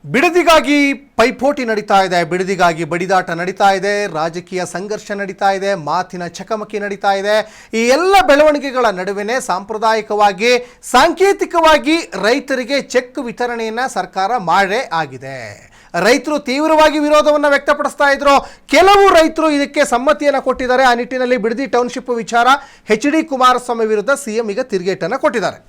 ಬಿಡದಿಗಾಗಿ ಪೈಪೋಟಿ ನಡೀತಾ ಇದೆ, ಬಿಡದಿಗಾಗಿ ಬಡಿದಾಟ ನಡೀತಾ ಇದೆ, ರಾಜಕೀಯ ಸಂಘರ್ಷ ನಡೀತಾ ಇದೆ, ಮಾತಿನ ಚಕಮಕಿ ನಡೀತಾ ಇದೆ. ಈ ಎಲ್ಲ ಬೆಳವಣಿಗೆಗಳ ನಡುವೆನೇ ಸಾಂಪ್ರದಾಯಿಕವಾಗಿ ಸಾಂಕೇತಿಕವಾಗಿ ರೈತರಿಗೆ ಚೆಕ್ ವಿತರಣೆಯನ್ನು ಸರ್ಕಾರ ಮಾಡೇ ಆಗಿದೆ. ರೈತರು ತೀವ್ರವಾಗಿ ವಿರೋಧವನ್ನು ವ್ಯಕ್ತಪಡಿಸ್ತಾ ಇದ್ರು. ಕೆಲವು ರೈತರು ಇದಕ್ಕೆ ಸಮ್ಮತಿಯನ್ನು ಕೊಟ್ಟಿದ್ದಾರೆ. ಆ ನಿಟ್ಟಿನಲ್ಲಿ ಬಿಡದಿ ಟೌನ್ಶಿಪ್ ವಿಚಾರ ಎಚ್ ಡಿ ಕುಮಾರಸ್ವಾಮಿ ವಿರುದ್ಧ ಸಿಎಂ ಈಗ ತಿರುಗೇಟನ್ನು ಕೊಟ್ಟಿದ್ದಾರೆ.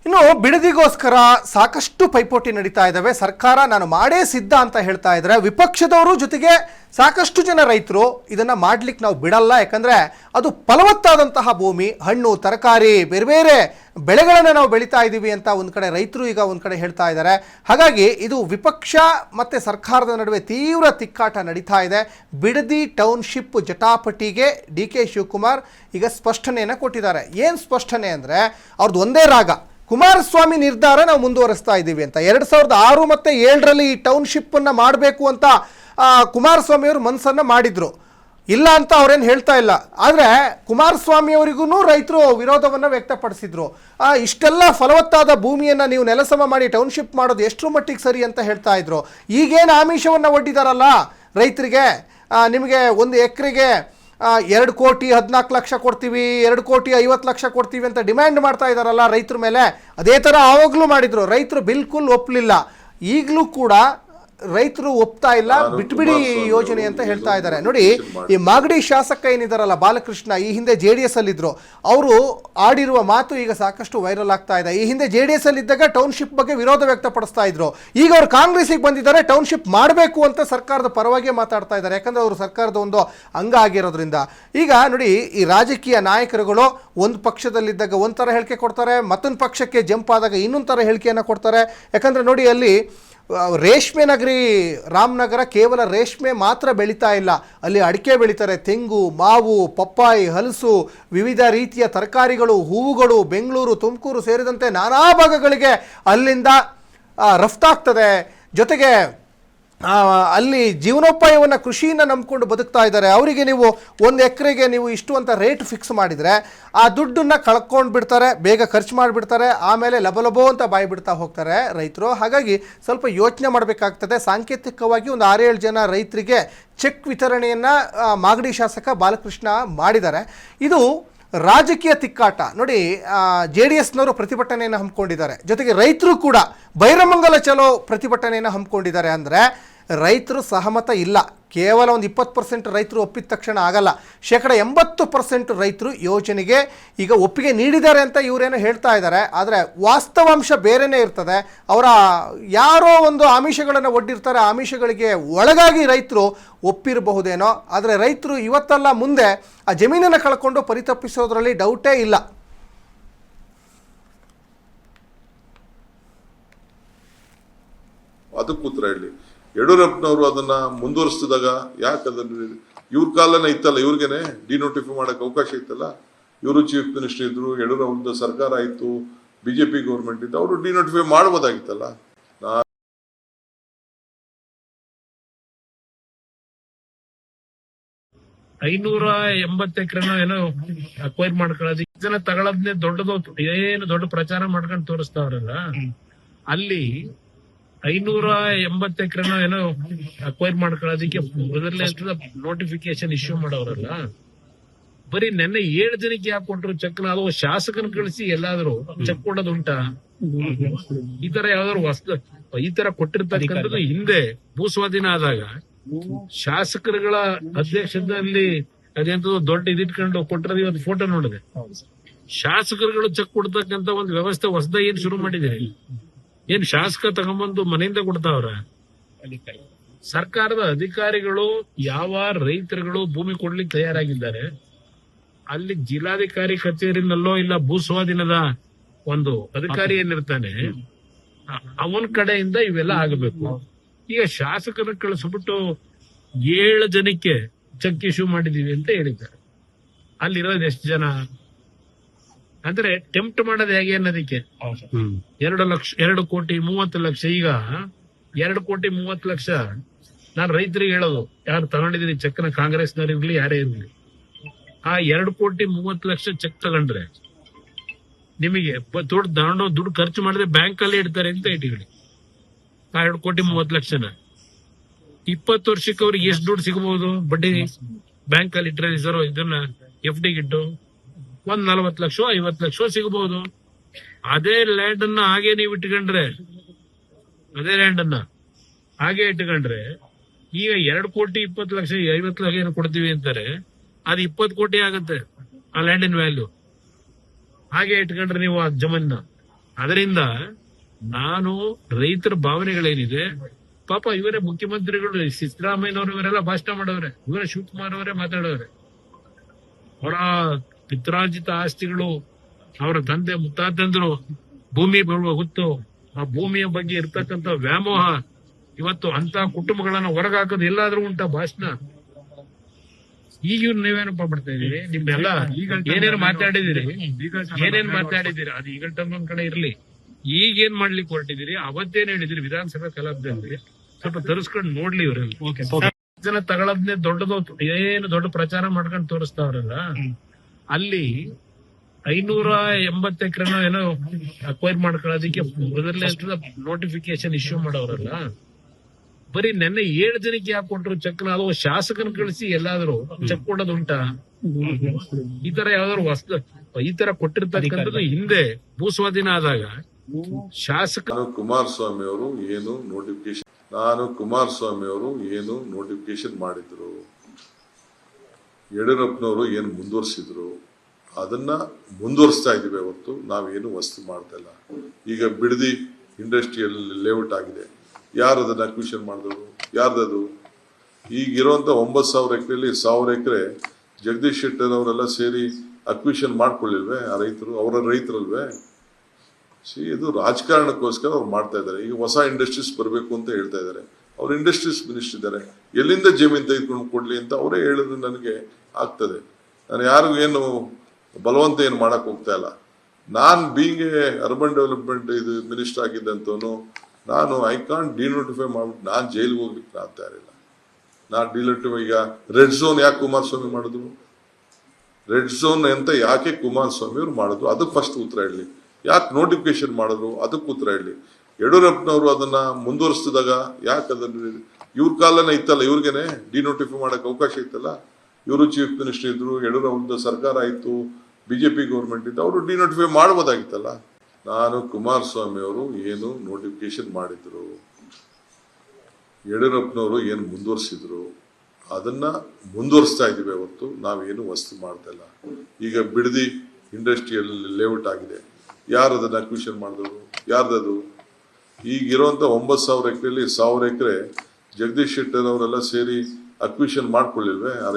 ಇನ್ನು ಬಿಡದಿಗೋಸ್ಕರ ಸಾಕಷ್ಟು ಪೈಪೋಟಿ ನಡೀತಾ ಇದ್ದಾವೆ. ಸರ್ಕಾರ ನಾನು ಮಾಡೇ ಸಿದ್ಧ ಅಂತ ಹೇಳ್ತಾ ಇದ್ದಾರೆ. ವಿಪಕ್ಷದವರು ಜೊತೆಗೆ ಸಾಕಷ್ಟು ಜನ ರೈತರು ಇದನ್ನು ಮಾಡ್ಲಿಕ್ಕೆ ನಾವು ಬಿಡಲ್ಲ, ಯಾಕಂದರೆ ಅದು ಫಲವತ್ತಾದಂತಹ ಭೂಮಿ, ಹಣ್ಣು ತರಕಾರಿ ಬೇರೆ ಬೇರೆ ಬೆಳೆಗಳನ್ನು ನಾವು ಬೆಳೀತಾ ಇದ್ದೀವಿ ಅಂತ ಒಂದು ಕಡೆ ರೈತರು ಈಗ ಒಂದು ಕಡೆ ಹೇಳ್ತಾ ಇದ್ದಾರೆ. ಹಾಗಾಗಿ ಇದು ವಿಪಕ್ಷ ಮತ್ತು ಸರ್ಕಾರದ ನಡುವೆ ತೀವ್ರ ತಿಕ್ಕಾಟ ನಡೀತಾ ಇದೆ. ಬಿಡದಿ ಟೌನ್ಶಿಪ್ ಜಟಾಪಟಿಗೆ ಡಿ ಕೆ ಶಿವಕುಮಾರ್ ಈಗ ಸ್ಪಷ್ಟನೆಯನ್ನು ಕೊಟ್ಟಿದ್ದಾರೆ. ಏನು ಸ್ಪಷ್ಟನೆ ಅಂದರೆ ಅವ್ರದ್ದು ಒಂದೇ ರಾಗ, ಕುಮಾರಸ್ವಾಮಿ ನಿರ್ಧಾರ ನಾವು ಮುಂದುವರಿಸ್ತಾ ಇದ್ದೀವಿ ಅಂತ. 2006 ಮತ್ತು 2007 ಈ ಟೌನ್ಶಿಪ್ಪನ್ನು ಮಾಡಬೇಕು ಅಂತ ಕುಮಾರಸ್ವಾಮಿಯವರು ಮನಸ್ಸನ್ನು ಮಾಡಿದರು, ಇಲ್ಲ ಅಂತ ಅವ್ರೇನು ಹೇಳ್ತಾ ಇಲ್ಲ. ಆದರೆ ಕುಮಾರಸ್ವಾಮಿಯವರಿಗೂ ರೈತರು ವಿರೋಧವನ್ನು ವ್ಯಕ್ತಪಡಿಸಿದ್ರು. ಇಷ್ಟೆಲ್ಲ ಫಲವತ್ತಾದ ಭೂಮಿಯನ್ನು ನೀವು ನೆಲಸಮ ಮಾಡಿ ಟೌನ್ಶಿಪ್ ಮಾಡೋದು ಎಷ್ಟರ ಮಟ್ಟಿಗೆ ಸರಿ ಅಂತ ಹೇಳ್ತಾ ಇದ್ರು. ಈಗೇನು ಆಮಿಷವನ್ನು ಒಡ್ಡಿದಾರಲ್ಲ ರೈತರಿಗೆ, ನಿಮಗೆ ಒಂದು ಎಕರೆಗೆ 2,14,00,000 ಕೊಡ್ತೀವಿ, 2,50,00,000 ಕೊಡ್ತೀವಿ ಅಂತ ಡಿಮ್ಯಾಂಡ್ ಮಾಡ್ತಾ ಇದ್ದಾರಲ್ಲ ರೈತರ ಮೇಲೆ, ಅದೇ ಥರ ಆವಾಗಲೂ ಮಾಡಿದರು. ರೈತರು ಬಿಲ್ಕುಲ್ ಒಪ್ಪಲಿಲ್ಲ. ಈಗಲೂ ಕೂಡ ರೈತರು ಒಪ್ತಾ ಇಲ್ಲ, ಬಿಟ್ಬಿಡಿ ಯೋಜನೆ ಅಂತ ಹೇಳ್ತಾ ಇದ್ದಾರೆ. ನೋಡಿ, ಈ ಮಾಗಡಿ ಶಾಸಕ ಏನಿದಾರಲ್ಲ ಬಾಲಕೃಷ್ಣ, ಈ ಹಿಂದೆ JDS ಅಲ್ಲಿದ್ದರು. ಅವರು ಆಡಿರುವ ಮಾತು ಈಗ ಸಾಕಷ್ಟು ವೈರಲ್ ಆಗ್ತಾ ಇದೆ. ಈ ಹಿಂದೆ JDS ಅಲ್ಲಿದ್ದಾಗ ಟೌನ್ಶಿಪ್ ಬಗ್ಗೆ ವಿರೋಧ ವ್ಯಕ್ತಪಡಿಸ್ತಾ ಇದ್ರು. ಈಗ ಅವರು ಕಾಂಗ್ರೆಸ್ಸಿಗೆ ಬಂದಿದ್ದಾರೆ, ಟೌನ್ಶಿಪ್ ಮಾಡಬೇಕು ಅಂತ ಸರ್ಕಾರದ ಪರವಾಗಿ ಮಾತಾಡ್ತಾ ಇದ್ದಾರೆ. ಯಾಕಂದ್ರೆ ಅವರು ಸರ್ಕಾರದ ಒಂದು ಅಂಗ ಆಗಿರೋದ್ರಿಂದ. ಈಗ ನೋಡಿ, ಈ ರಾಜಕೀಯ ನಾಯಕರುಗಳು ಒಂದು ಪಕ್ಷದಲ್ಲಿದ್ದಾಗ ಒಂಥರ ಹೇಳಿಕೆ ಕೊಡ್ತಾರೆ, ಮತ್ತೊಂದು ಪಕ್ಷಕ್ಕೆ ಜಂಪ್ ಆದಾಗ ಇನ್ನೊಂದು ಥರ ಹೇಳಿಕೆಯನ್ನು ಕೊಡ್ತಾರೆ. ಯಾಕಂದರೆ ನೋಡಿ, ಅಲ್ಲಿ ರೇಷ್ಮೆ ನಗರಿ ರಾಮನಗರ ಕೇವಲ ರೇಷ್ಮೆ ಮಾತ್ರ ಬೆಳೀತಾ ಇಲ್ಲ, ಅಲ್ಲಿ ಅಡಿಕೆ ಬೆಳೀತಾರೆ, ತೆಂಗು, ಮಾವು, ಪಪ್ಪಾಯಿ, ಹಲಸು, ವಿವಿಧ ರೀತಿಯ ತರಕಾರಿಗಳು, ಹೂವುಗಳು ಬೆಂಗಳೂರು, ತುಮಕೂರು ಸೇರಿದಂತೆ ನಾನಾ ಭಾಗಗಳಿಗೆ ಅಲ್ಲಿಂದ ರಫ್ತಾಗ್ತದೆ. ಜೊತೆಗೆ ಅಲ್ಲಿ ಜೀವನೋಪಾಯವನ್ನು ಕೃಷಿಯನ್ನು ನಂಬಿಕೊಂಡು ಬದುಕ್ತಾ ಇದ್ದಾರೆ. ಅವರಿಗೆ ನೀವು ಒಂದು ಎಕರೆಗೆ ನೀವು ಇಷ್ಟು ಅಂತ ರೇಟ್ ಫಿಕ್ಸ್ ಮಾಡಿದರೆ ಆ ದುಡ್ಡನ್ನು ಕಳ್ಕೊಂಡು ಬಿಡ್ತಾರೆ, ಬೇಗ ಖರ್ಚು ಮಾಡಿಬಿಡ್ತಾರೆ, ಆಮೇಲೆ ಲಬಲಬೋ ಅಂತ ಬಾಯಿ ಬಿಡ್ತಾ ಹೋಗ್ತಾರೆ ರೈತರು. ಹಾಗಾಗಿ ಸ್ವಲ್ಪ ಯೋಚನೆ ಮಾಡಬೇಕಾಗ್ತದೆ. ಸಾಂಕೇತಿಕವಾಗಿ ಒಂದು 6-7 ಜನ ರೈತರಿಗೆ ಚೆಕ್ ವಿತರಣೆಯನ್ನು ಮಾಗಡಿ ಶಾಸಕ ಬಾಲಕೃಷ್ಣ ಮಾಡಿದ್ದಾರೆ. ಇದು ರಾಜಕೀಯ ತಿಕ್ಕಾಟ. ನೋಡಿ, JDSನವರು ಪ್ರತಿಭಟನೆಯನ್ನು ಹಮ್ಮಿಕೊಂಡಿದ್ದಾರೆ, ಜೊತೆಗೆ ರೈತರು ಕೂಡ ಬೈರಮಂಗಲ ಚಲೋ ಪ್ರತಿಭಟನೆಯನ್ನು ಹಮ್ಮಿಕೊಂಡಿದ್ದಾರೆ. ಅಂದರೆ ರೈತರು ಸಹಮತ ಇಲ್ಲ. ಕೇವಲ ಒಂದು 20% ರೈತರು ಒಪ್ಪಿದ ತಕ್ಷಣ ಆಗಲ್ಲ. 80% ರೈತರು ಯೋಜನೆಗೆ ಈಗ ಒಪ್ಪಿಗೆ ನೀಡಿದ್ದಾರೆ ಅಂತ ಇವರೇನೋ ಹೇಳ್ತಾ ಇದ್ದಾರೆ. ಆದರೆ ವಾಸ್ತವಾಂಶ ಬೇರೆಯೇ ಇರ್ತದೆ. ಅವರ ಯಾರೋ ಒಂದು ಆಮಿಷಗಳನ್ನು ಒಡ್ಡಿರ್ತಾರೆ, ಆಮಿಷಗಳಿಗೆ ಒಳಗಾಗಿ ರೈತರು ಒಪ್ಪಿರಬಹುದೇನೋ. ಆದರೆ ರೈತರು ಇವತ್ತಲ್ಲ ಮುಂದೆ ಆ ಜಮೀನನ್ನು ಕಳ್ಕೊಂಡು ಪರಿತಪ್ಪಿಸೋದ್ರಲ್ಲಿ ಡೌಟೇ ಇಲ್ಲ. ಅದಕ್ಕೂ ಉತ್ತರ ಹೇಳಿ. ಯಡಿಯೂರಪ್ಪನವರು ಅದನ್ನ ಮುಂದುವರಿಸಿದಾಗ ಯಾಕೆ ಅದನ್ನ ಇವ್ರ ಕಾಲನೇ ಇತ್ತಲ್ಲ, ಇವ್ರಿಗೇನೆ ಡಿನೋಟಿಫೈ ಮಾಡಕ್ಕೆ ಅವಕಾಶ ಇತ್ತಲ್ಲ. ಇವರು ಚೀಫ್ ಮಿನಿಸ್ಟರ್ ಇದ್ರು, ಯಡಿಯೂರಪ್ಪ ಸರ್ಕಾರ ಆಯ್ತು, BJP ಗೌರ್ಮೆಂಟ್ ಇತ್ತು, ಅವರು ಡಿನೋಟಿಫೈ ಮಾಡ್ಬೋದಾಗಿತ್ತಲ್ಲ. 580 ಎಕರೆನೋ ಏನೋ ಅಕ್ವೈರ್ ಮಾಡ್ಕೊಳ್ಳೋದು, ಜನ ತಗೊಳದ್ನೇ ದೊಡ್ಡದು, ಏನು ದೊಡ್ಡ ಪ್ರಚಾರ ಮಾಡ್ಕೊಂಡು ತೋರಿಸ್ತಾವ್ರಲ್ಲ. ಅಲ್ಲಿ 580 ಎಕರೆನೋ ಏನೋ ಅಕ್ವೈರ್ ಮಾಡ್ಕೊಳ್ಳೋದಕ್ಕೆ ಮೊದಲನೇ ನೋಟಿಫಿಕೇಶನ್ ಇಶ್ಯೂ ಮಾಡೋರಲ್ಲ. ಬರೀ ನೆನ್ನೆ 7 ಜನಕ್ಕೆ ಯಾಕೆ ಕೊಟ್ರು ಚೆಕ್ನ? ಅದು ಶಾಸಕನ ಕಳಿಸಿ ಎಲ್ಲಾದ್ರೂ ಚೆಕ್ ಕೊಡೋದು ಉಂಟಾ? ಈ ತರ ಯಾವ್ದಾದ್ರು ಈ ತರ ಕೊಟ್ಟಿರ್ತಕ್ಕಂಥದ್ದು ಹಿಂದೆ ಭೂಸ್ವಾಧೀನ ಆದಾಗ ಶಾಸಕರುಗಳ ಅಧ್ಯಕ್ಷತೆಯಲ್ಲಿ ಅದೇಂತ ದೊಡ್ಡ ಇದಿಟ್ಕೊಂಡು ಕೊಟ್ಟಿರೋದು. ಇವತ್ತು ಫೋಟೋ ನೋಡಿದೆ, ಶಾಸಕರುಗಳು ಚೆಕ್ ಕೊಡ್ತಕ್ಕಂತ ಒಂದು ವ್ಯವಸ್ಥೆ ಹೊಸದಾಗಿ ಏನ್ ಶುರು ಮಾಡಿದ್ದೀರಿ? ಏನ್ ಶಾಸಕ ತಗೊಂಬಂದು ಮನೆಯಿಂದ ಕೊಡ್ತಾವ್ರ? ಸರ್ಕಾರದ ಅಧಿಕಾರಿಗಳು ಯಾವ ರೈತರುಗಳು ಭೂಮಿ ಕೊಡ್ಲಿಕ್ಕೆ ತಯಾರಾಗಿದ್ದಾರೆ, ಅಲ್ಲಿ ಜಿಲ್ಲಾಧಿಕಾರಿ ಕಚೇರಿನಲ್ಲೋ ಇಲ್ಲ ಭೂಸ್ವಾಧೀನದ ಒಂದು ಅಧಿಕಾರಿ ಏನಿರ್ತಾನೆ ಅವನ ಕಡೆಯಿಂದ ಇವೆಲ್ಲ ಆಗಬೇಕು. ಈಗ ಶಾಸಕರನ್ನ ಕಳಿಸ್ಬಿಟ್ಟು 7 ಜನಕ್ಕೆ ಚೆಕ್ ಇಶ್ಯೂ ಮಾಡಿದೀವಿ ಅಂತ ಹೇಳಿದ್ದಾರೆ. ಅಲ್ಲಿರೋದು ಎಷ್ಟು ಜನ ಅಂದ್ರೆ ಟೆಂಪ್ಟ್ ಮಾಡೋದು ಹೇಗೆ ಅನ್ನೋದಕ್ಕೆ 2,30,30,000 ಈಗ 2,30,00,000 ನಾನು ರೈತರಿಗೆ ಹೇಳೋದು, ಯಾರು ತಗೊಂಡಿದ್ದೀರಿ ಚೆಕ್ನ, ಕಾಂಗ್ರೆಸ್ನವ್ರು ಇರ್ಲಿ ಯಾರೇ ಇರ್ಲಿ, ಆ 2,30,00,000 ಚೆಕ್ ತಗೊಂಡ್ರೆ ನಿಮಗೆ ದುಡ್ಡು ಖರ್ಚು ಮಾಡಿದ್ರೆ ಬ್ಯಾಂಕ್ ಅಲ್ಲಿ ಇಡ್ತಾರೆ ಅಂತ ಇಟ್ಕೊಳ್ಳಿ. ಆ 2,30,00,000 20 ವರ್ಷಕ್ಕೆ ಅವ್ರಿಗೆ ಎಷ್ಟು ದುಡ್ಡು ಸಿಗಬಹುದು ಬಡ್ಡಿ ಬ್ಯಾಂಕ್ ಅಲ್ಲಿ ಇಟ್ಟರೆ ಸರ್, ಇದನ್ನ FD ಗಿಟ್ಟು ಒಂದ್ 40 ಲಕ್ಷ 50 ಲಕ್ಷ ಸಿಗಬಹುದು. ಅದೇ ಲ್ಯಾಂಡ್ ಅನ್ನ ಹಾಗೆ ನೀವು ಇಟ್ಕೊಂಡ್ರೆ, ಈಗ 2,20,00,000 ಏನು ಕೊಡ್ತೀವಿ ಅಂತಾರೆ, ಅದು 20 ಕೋಟಿ ಆಗುತ್ತೆ ಆ ಲ್ಯಾಂಡಿನ ವ್ಯಾಲ್ಯೂ. ಹಾಗೆ ಇಟ್ಕೊಂಡ್ರೆ ನೀವು ಆ ಜಮೀನ. ಅದರಿಂದ ನಾನು ರೈತರ ಭಾವನೆಗಳೇನಿದೆ, ಪಾಪ ಇವರೇ ಮುಖ್ಯಮಂತ್ರಿಗಳು ಸಿದ್ದರಾಮಯ್ಯನವರು ಇವರೆಲ್ಲ ಭಾಷಣ ಮಾಡವ್ರೆ, ಇವರೇ ಶಿವಕುಮಾರ್ ಅವರೇ ಮಾತಾಡವ್ರೆ. ಅವರ ಪಿತ್ರಾರ್ಜಿತ ಆಸ್ತಿಗಳು, ಅವರ ತಂದೆ ಮುತ್ತಾತಂದ್ರು ಭೂಮಿ ಹೊತ್ತು ಆ ಭೂಮಿಯ ಬಗ್ಗೆ ಇರ್ತಕ್ಕಂಥ ವ್ಯಾಮೋಹ, ಇವತ್ತು ಅಂತ ಕುಟುಂಬಗಳನ್ನ ಹೊರಗಾಕೋದು ಎಲ್ಲಾದ್ರೂ ಉಂಟಾ ಭಾಷಣ? ಈಗ ಇವ್ರು ನೀವೇನಪ್ಪ ಮಾಡ್ತಾ ಇದೀರಿ? ನಿಮ್ಮೆಲ್ಲ ಏನೇನು ಮಾತಾಡಿದಿರಿ ಅದು ಈಗ ಒಂದ್ ಕಡೆ ಇರ್ಲಿ. ಈಗ ಏನ್ ಮಾಡ್ಲಿಕ್ಕೆ ಹೊರಟಿದ್ದೀರಿ? ಅವತ್ತೇನ್ ಹೇಳಿದಿರಿ ವಿಧಾನಸಭಾ ಕಲಾಪದಲ್ಲಿ? ಸ್ವಲ್ಪ ತರಿಸ್ಕೊಂಡು ನೋಡ್ಲಿ ಇವ್ರಲ್ಲಿ. ಜನ ತಗೊಳದ್ನೇ ದೊಡ್ಡದು, ಏನು ದೊಡ್ಡ ಪ್ರಚಾರ ಮಾಡ್ಕೊಂಡು ತೋರಿಸ್ತಾವ್ರಲ್ಲ, ಅಲ್ಲಿ 580 ಎಕರೆನೋ ಏನೋ ಅಕ್ವೈರ್ ಮಾಡ್ಕೊಳ್ಳೋದಕ್ಕೆ ಮೊದಲನೇ ನೋಟಿಫಿಕೇಶನ್ ಇಶ್ಯೂ ಮಾಡವ್ರಲ್ಲ, ಬರೀ ನೆನ್ನೆ 7 ಜನಕ್ಕೆ ಯಾಕೆ ಕೊಟ್ರು ಚೆಕ್ನ? ಅದು ಶಾಸಕನ ಕಳಿಸಿ ಎಲ್ಲಾದ್ರೂ ಚೆಕ್ ಕೊಡೋದು ಉಂಟಾ? ಈ ತರ ಯಾವ್ದಾದ್ರು ಈ ತರ ಕೊಟ್ಟಿರ್ತಕ್ಕಂಥದ್ದು ಹಿಂದೆ ಭೂಸ್ವಾಧೀನ ಆದಾಗ ಶಾಸಕ ಕುಮಾರಸ್ವಾಮಿ ಅವರು ಏನು ನೋಟಿಫಿಕೇಶನ್ ಮಾಡಿದ್ರು, ಯಡಿಯೂರಪ್ಪನವರು ಏನು ಮುಂದುವರಿಸಿದ್ರು, ಅದನ್ನ ಮುಂದುವರಿಸ್ತಾ ಇದೀವಿ. ಹೊರತು ನಾವೇನು ವಸ್ತು ಮಾಡ್ತಾ ಇಲ್ಲ. ಈಗ ಬಿಡದಿ ಇಂಡಸ್ಟ್ರಿಯಲ್ ಲೇಔಟ್ ಆಗಿದೆ, ಯಾರು ಅದನ್ನ ಅಕ್ವಿಷನ್ ಮಾಡಿದ್ರು? ಯಾರ್ದದು? ಈಗ ಇರುವಂತ 9,000 ಎಕರೆಯಲ್ಲಿ 1,000 ಎಕರೆ ಜಗದೀಶ್ ಶೆಟ್ಟರ್ ಅವರೆಲ್ಲ ಸೇರಿ ಅಕ್ವಿಷನ್ ಮಾಡ್ಕೊಳ್ಳಿಲ್ವೇ? ಆ ರೈತರಲ್ವೇ? ಇದು ರಾಜಕಾರಣಕ್ಕೋಸ್ಕರ ಅವ್ರು ಮಾಡ್ತಾ ಇದ್ದಾರೆ. ಈಗ ಹೊಸ ಇಂಡಸ್ಟ್ರೀಸ್ ಬರಬೇಕು ಅಂತ ಹೇಳ್ತಾ ಇದ್ದಾರೆ. ಅವ್ರು ಇಂಡಸ್ಟ್ರೀಸ್ ಮಿನಿಸ್ಟರ್ ಇದ್ದಾರೆ, ಎಲ್ಲಿಂದ ಜಮೀನ್ ತೆಗೆದುಕೊಂಡು ಕೊಡ್ಲಿ ಅಂತ ಅವರೇ ಹೇಳಿದ್ರೆ ನನಗೆ ಆಗ್ತದೆ. ನಾನು ಯಾರಿಗೂ ಏನು ಬಲವಂತ ಏನು ಮಾಡಕ್ ಹೋಗ್ತಾ ಇಲ್ಲ. ನಾನ್ ಬೀಂಗ್ ಅರ್ಬನ್ ಡೆವಲಪ್ಮೆಂಟ್ ಇದು ಮಿನಿಸ್ಟರ್ ಆಗಿದ್ದಂತವನು ನಾನು ಐ ಕಾಂಟ್ ಡಿನೋಟಿಫೈ ಮಾಡ್ಬಿಟ್ಟು ನಾನು ಜೈಲಿಗೆ ಹೋಗ್ಲಿಕ್ಕೆ ಆಗ್ತಾ ಇರಲಿಲ್ಲ. ನಾನು ಡಿನೋಟಿಫೈ ಈಗ ರೆಡ್ ಝೋನ್ ಯಾಕೆ ಕುಮಾರಸ್ವಾಮಿ ಮಾಡಿದ್ರು? ರೆಡ್ ಝೋನ್ ಅಂತ ಯಾಕೆ ಕುಮಾರಸ್ವಾಮಿ ಅವ್ರು ಮಾಡಿದ್ರು? ಅದಕ್ಕೆ ಫಸ್ಟ್ ಉತ್ತರ ಹೇಳಿ. ಯಾಕೆ ನೋಟಿಫಿಕೇಶನ್ ಮಾಡಿದ್ರು? ಅದಕ್ಕೆ ಉತ್ತರ ಹೇಳಿ. ಯಡಿಯೂರಪ್ಪನವರು ಅದನ್ನ ಮುಂದುವರಿಸಿದಾಗ ಯಾಕೆ ಅದನ್ನ ಇವ್ರ ಕಾಲನ ಇತ್ತಲ್ಲ, ಇವ್ರಿಗೇನೆ ಡಿನೋಟಿಫೈ ಮಾಡಕ್ ಅವಕಾಶ ಇತ್ತಲ್ಲ. ಇವರು ಚೀಫ್ ಮಿನಿಸ್ಟರ್ ಇದ್ರು, ಯಡಿಯೂರಪ್ಪ ಸರ್ಕಾರ ಆಯ್ತು, BJP ಗೌರ್ಮೆಂಟ್ ಇತ್ತು, ಅವರು ಡಿನೋಟಿಫೈ ಮಾಡ್ಬೋದಾಗಿತ್ತಲ್ಲ. ನಾನು ಕುಮಾರಸ್ವಾಮಿ ಅವರು ಏನು ನೋಟಿಫಿಕೇಶನ್ ಮಾಡಿದ್ರು, ಯಡಿಯೂರಪ್ಪನವರು ಏನು ಮುಂದುವರಿಸಿದ್ರು, ಅದನ್ನ ಮುಂದುವರಿಸ್ತಾ ಇದೀವಿ. ಹೊರತು ನಾವೇನು ವಸ್ತು ಮಾಡ್ತಾ ಇಲ್ಲ. ಈಗ ಬಿಡದಿ ಇಂಡಸ್ಟ್ರಿಯಲ್ ಲೇಔಟ್ ಆಗಿದೆ, ಯಾರು ಅದನ್ನ ಅಕ್ವಿಷನ್ ಮಾಡಿದ್ರು? ಯಾರ್ದದು? ಈಗ ಇರುವಂತ 9,000 ಎಕರೆಯಲ್ಲಿ 1,000 ಎಕರೆ ಜಗದೀಶ್ ಶೆಟ್ಟರ್ ಅವರೆಲ್ಲ ಸೇರಿ ಅಕ್ವಿಷನ್ ಮಾಡ್ಕೊಳ್ಳಿಲ್ವೇ? ಆ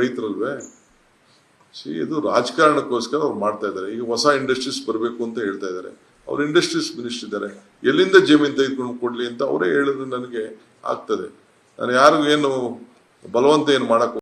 ರೈತರಲ್ವೇ? ಇದು ರಾಜಕಾರಣಕ್ಕೋಸ್ಕರ ಅವ್ರು ಮಾಡ್ತಾ ಇದ್ದಾರೆ. ಈಗ ಹೊಸ ಇಂಡಸ್ಟ್ರೀಸ್ ಬರಬೇಕು ಅಂತ ಹೇಳ್ತಾ ಇದ್ದಾರೆ. ಅವ್ರು ಇಂಡಸ್ಟ್ರೀಸ್ ಮಿನಿಸ್ಟರ್ ಇದ್ದಾರೆ, ಎಲ್ಲಿಂದ ಜಮೀನ್ ತೆಗೆದುಕೊಂಡು ಕೊಡ್ಲಿ ಅಂತ ಅವರೇ ಹೇಳಿದ್ರೆ ನನಗೆ ಆಗ್ತದೆ. ನಾನು ಯಾರಿಗೂ ಏನು ಬಲವಂತ ಏನು ಮಾಡಕ್